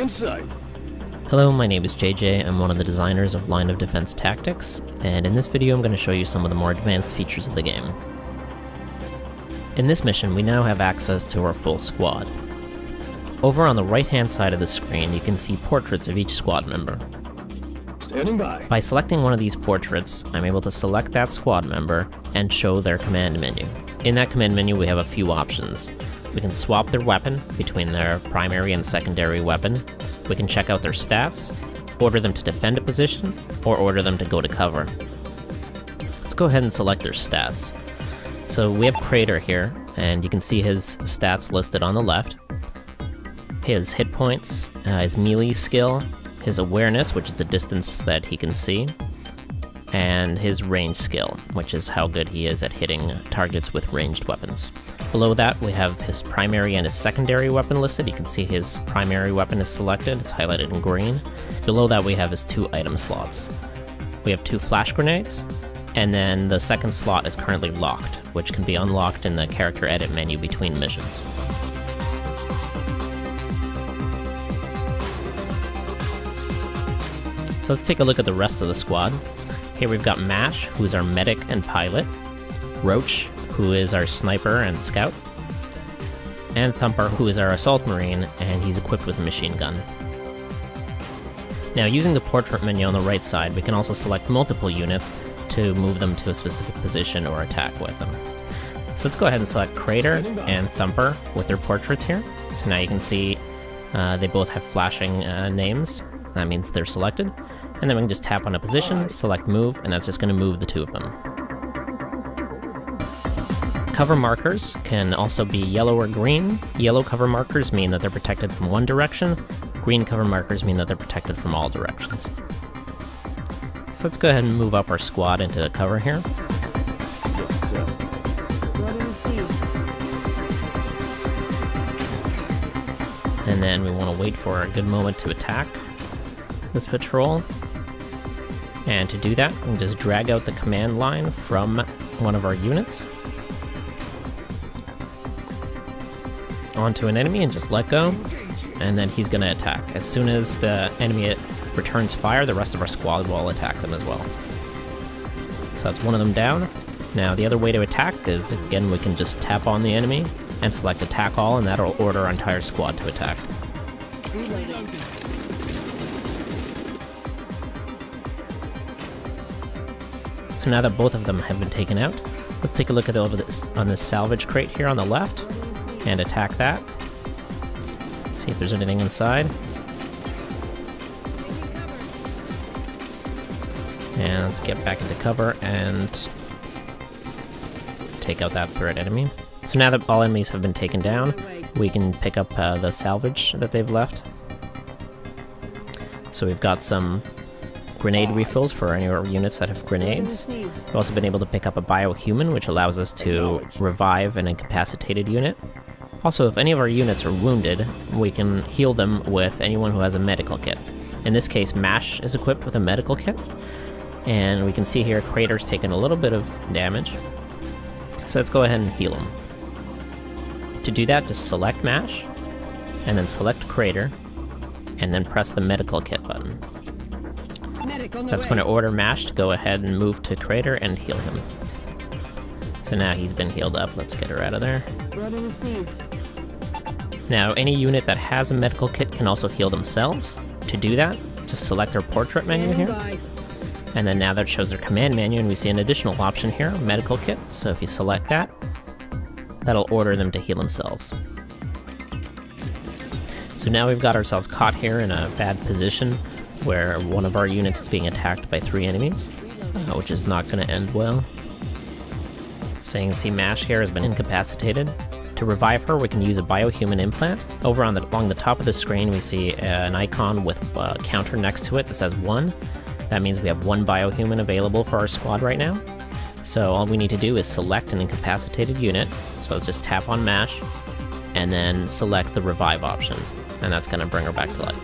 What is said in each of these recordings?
on sight. Hello, my name is JJ. I'm one of the designers of Line of Defense Tactics, and in this video I'm going to show you some of the more advanced features of the game. In this mission, we now have access to our full squad. Over on the right-hand side of the screen, you can see portraits of each squad member. Standing by. By selecting one of these portraits, I'm able to select that squad member and show their command menu. In that command menu, we have a few options. We can swap their weapon between their primary and secondary weapon. We can check out their stats, order them to defend a position, or order them to go to cover. Let's go ahead and select their stats. So we have Crater here, and you can see his stats listed on the left. His hit points, his melee skill, his awareness, which is the distance that he can see, and his range skill, which is how good he is at hitting targets with ranged weapons. Below that, we have his primary and his secondary weapon listed. You can see his primary weapon is selected, it's highlighted in green. Below that, we have his 2 item slots. We have 2 flash grenades, and then the second slot is currently locked, which can be unlocked in the character edit menu between missions. So let's take a look at the rest of the squad. Here we've got Mash, who is our medic and pilot, Roach, who is our sniper and scout, and Thumper, who is our assault marine, and he's equipped with a machine gun. Now, using the portrait menu on the right side, we can also select multiple units to move them to a specific position or attack with them. So let's go ahead and select Crater and Thumper with their portraits here. So now you can see they both have flashing names. That means they're selected. And then we can just tap on a position, select move, and that's just going to move the 2 of them. Cover markers can also be yellow or green. Yellow cover markers mean that they're protected from one direction. Green cover markers mean that they're protected from all directions. So let's go ahead and move up our squad into cover here. Yes, sir. And then we want to wait for a good moment to attack this patrol. And to do that, we can just drag out the command line from one of our units onto an enemy and just let go, and then he's going to attack. As soon as the enemy returns fire, the rest of our squad will attack them as well. So that's one of them down. Now the other way to attack is, again, we can just tap on the enemy and select attack all, and that'll order our entire squad to attack. So now that both of them have been taken out, let's take a look at on this salvage crate here on the left and attack that. See if there's anything inside. And let's get back into cover and take out that threat enemy. So now that all enemies have been taken down, we can pick up the salvage that they've left. So we've got some grenade refills for any of our units that have grenades. We've also been able to pick up a biohuman, which allows us to revive an incapacitated unit. Also, if any of our units are wounded, we can heal them with anyone who has a medical kit. In this case, Mash is equipped with a medical kit, and we can see here Crater's taken a little bit of damage. So let's go ahead and heal him. To do that, just select Mash, and then select Crater, and then press the medical kit button. That's going to order Mash to go ahead and move to Crater and heal him. So now he's been healed up. Let's get her out of there. Now, any unit that has a medical kit can also heal themselves. To do that, just select our portrait menu here. And then now that shows their command menu, and we see an additional option here, medical kit. So if you select that, that'll order them to heal themselves. So now we've got ourselves caught here in a bad position where one of our units is being attacked by 3 enemies, which is not going to end well. So you can see Mash here has been incapacitated. To revive her, we can use a biohuman implant. Over along the top of the screen, we see an icon with a counter next to it that says 1. That means we have 1 biohuman available for our squad right now. So all we need to do is select an incapacitated unit. So let's just tap on Mash, and then select the revive option, and that's going to bring her back to life.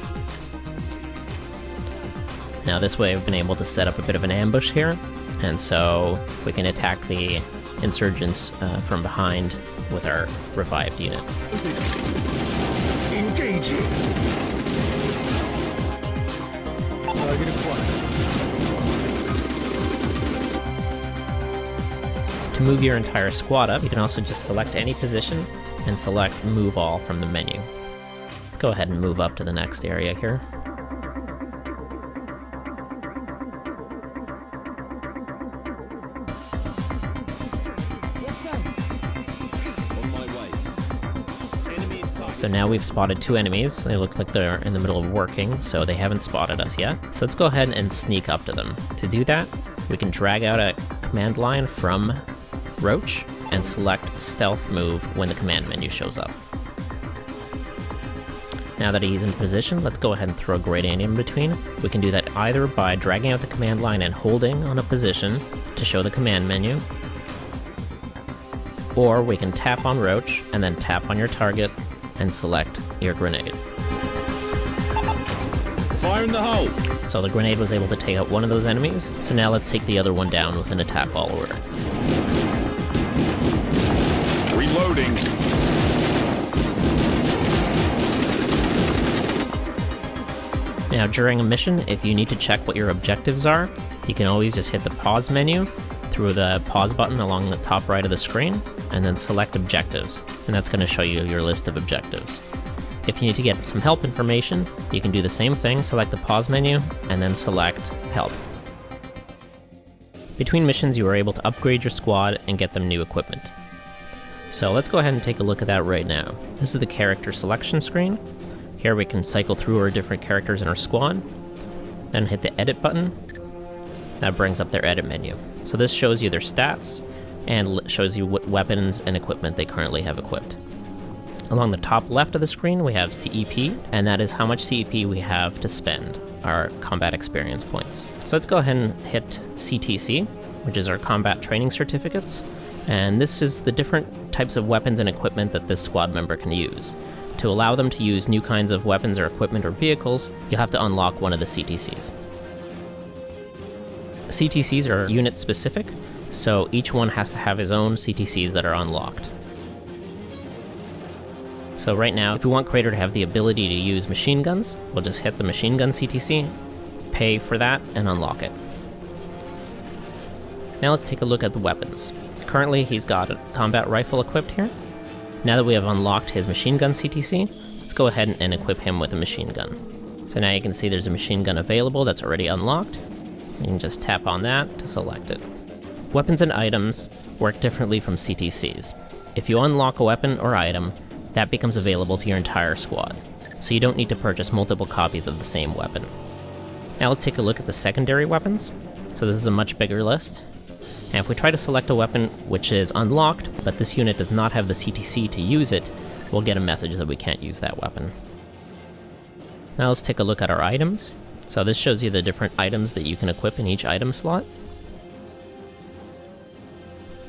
Now this way we've been able to set up a bit of an ambush here, and so we can attack the insurgents from behind with our revived unit. Engaging. Target acquired. To move your entire squad up, you can also just select any position and select Move All from the menu. Go ahead and move up to the next area here. On my way. Enemy inside. So now we've spotted two enemies. They look like they're in the middle of working, so they haven't spotted us yet. So let's go ahead and sneak up to them. To do that, we can drag out a command line from Roach and select Stealth Move when the command menu shows up. Now that he's in position, let's go ahead and throw a grenade in between. We can do that either by dragging out the command line and holding on a position to show the command menu, or we can tap on Roach and then tap on your target and select your grenade. Fire in the hole. So the grenade was able to take out one of those enemies, so now let's take the other one down with an attack follower. Reloading. Now during a mission, if you need to check what your objectives are, you can always just hit the pause menu through the pause button along the top right of the screen, and then select objectives, and that's going to show you your list of objectives. If you need to get some help information, you can do the same thing, select the pause menu, and then select help. Between missions, you are able to upgrade your squad and get them new equipment. So let's go ahead and take a look at that right now. This is the character selection screen. Here we can cycle through our different characters in our squad, then hit the edit button. That brings up their edit menu. So this shows you their stats and shows you what weapons and equipment they currently have equipped. Along the top left of the screen, we have CEP, and that is how much CEP we have to spend, our combat experience points. So let's go ahead and hit CTC, which is our combat training certificates. And this is the different types of weapons and equipment that this squad member can use. To allow them to use new kinds of weapons or equipment or vehicles, you'll have to unlock one of the CTCs. CTCs are unit specific, so each one has to have his own CTCs that are unlocked. So right now, if we want Crater to have the ability to use machine guns, we'll just hit the machine gun CTC, pay for that, and unlock it. Now let's take a look at the weapons. Currently, he's got a combat rifle equipped here. Now that we have unlocked his machine gun CTC, let's go ahead and equip him with a machine gun. So now you can see there's a machine gun available that's already unlocked. You can just tap on that to select it. Weapons and items work differently from CTCs. If you unlock a weapon or item, that becomes available to your entire squad, so you don't need to purchase multiple copies of the same weapon. Now let's take a look at the secondary weapons. So this is a much bigger list. And if we try to select a weapon which is unlocked, but this unit does not have the CTC to use it, we'll get a message that we can't use that weapon. Now let's take a look at our items. So this shows you the different items that you can equip in each item slot.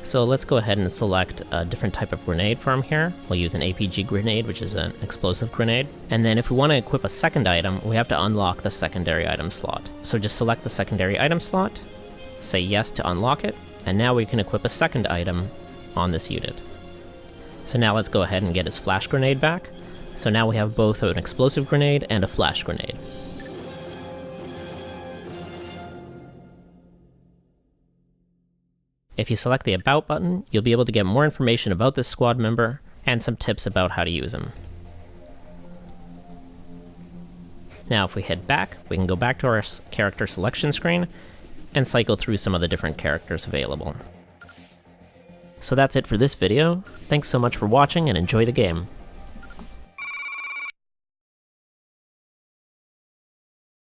So let's go ahead and select a different type of grenade from here. We'll use an APG grenade, which is an explosive grenade. And then if we want to equip a second item, we have to unlock the secondary item slot. So just select the secondary item slot, say yes to unlock it, and now we can equip a second item on this unit. So now let's go ahead and get his flash grenade back. So now we have both an explosive grenade and a flash grenade. If you select the About button, you'll be able to get more information about this squad member and some tips about how to use him. Now if we head back, we can go back to our character selection screen and cycle through some of the different characters available. So that's it for this video. Thanks so much for watching and enjoy the game.